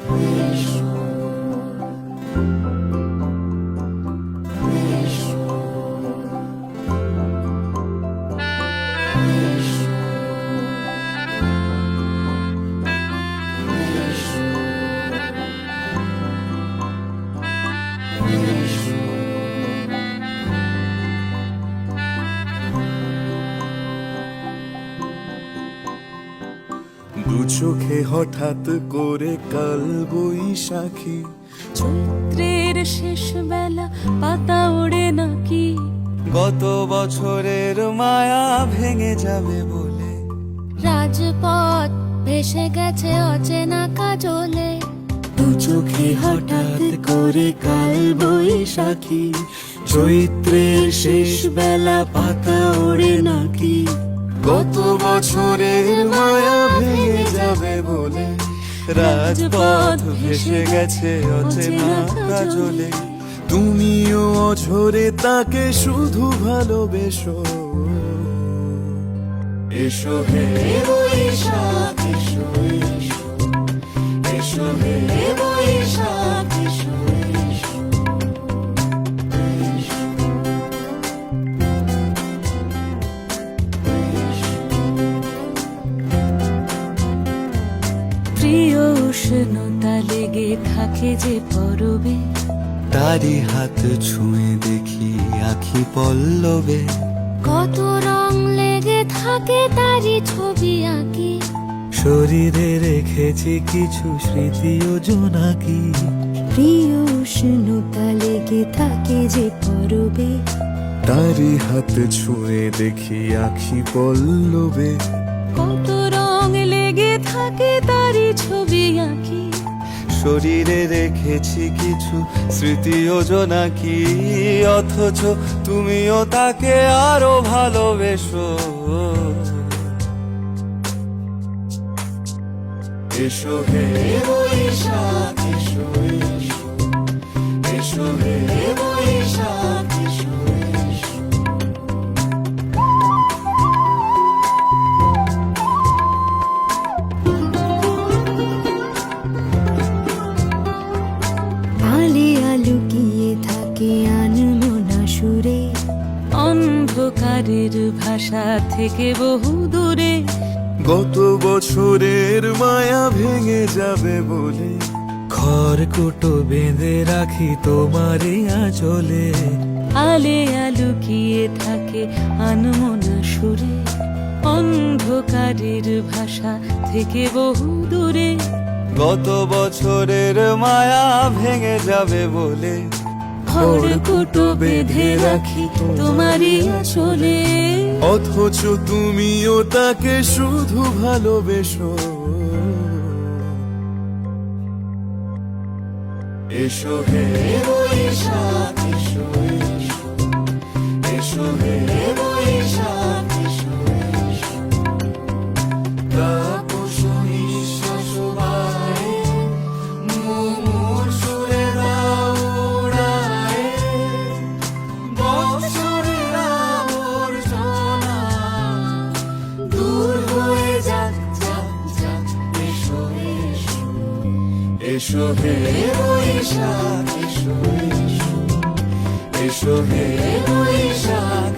দু চোখে হঠাৎ করে কাল বৈশাখী, চৈত্রের শেষ বেলা পাতা ওড়ে নাকি, গত বছরের মায়া ভেঙে যাবে বলে, রাজপথ ভেসে গেছে অচেনা কাজলে। দু চোখে হঠাৎ করে কাল বৈশাখী, চৈত্রের শেষ বেলা পাতা ওড়ে নাকি, গত বছরের মায়া ভেঙে যাবে বলে, রাজপথ ভেসে গেছে অচেনা কাজলে। তুমিও অঝরে তাকে শুধু ভালোবেসো, এসো হে বৈশাখ এসো এসো, এসো হে বৈশাখ এসো এসো। প্রিয় উষ্ণতা লেগে থাকে যে পরবে, তারি হাত ছুঁয়ে দেখি আখি পল্লবে, কত রং লেগে থাকে তারই ছবি আঁকি, শরীরে রেখেছি কিছু স্মৃতি ও জোনাকি। প্রিয় উষ্ণতা লেগে থাকে যে পরবে, তারি হাত ছুঁয়ে দেখি আখি পল্লবে, কত রং লেগে থাকে তারই ছবি আঁকি, শরীরে রেখেছি কিছু স্মৃতি ও জোনাকি। অথচ তুমিও তাকে আরো ভালোবেসো, এসো হে বৈশাখ এসো এসো, এসো হে বৈশাখ এসো এসো। আলিয়া লুকিয়ে থাকে আনমনা সুরে, অন্ধকারের ভাষা থেকে বহু দূরে, গত বছরের মায়া ভেঙে যাবে বলে, খড়কুটো বেঁধে রাখি তোমারই আঁচলে। আলিয়া লুকিয়ে থাকে আনমনা সুরে, অন্ধকারের ভাষা থেকে বহু দূরে, গত বছরের মায়া ভেঙে যাবে বলে, খড়কুটো বেঁধে রাখি তোমারই আঁচলে। অথচ তুমিও তাকে শুধু ভালোবেসো, এসো হে বৈশাখ এসো এসো, এসো হে বৈশাখ এসো এসো। তাপস নিঃশ্বাস বায়ে, মুমুর সুরে দাও উড়ায়ে, বৎসরের আবর্জনা দূর হয়ে যাক যাক যাক, এসো এসো, এসো হে বৈশাখ এসো এসো, এসো হে বৈশাখ।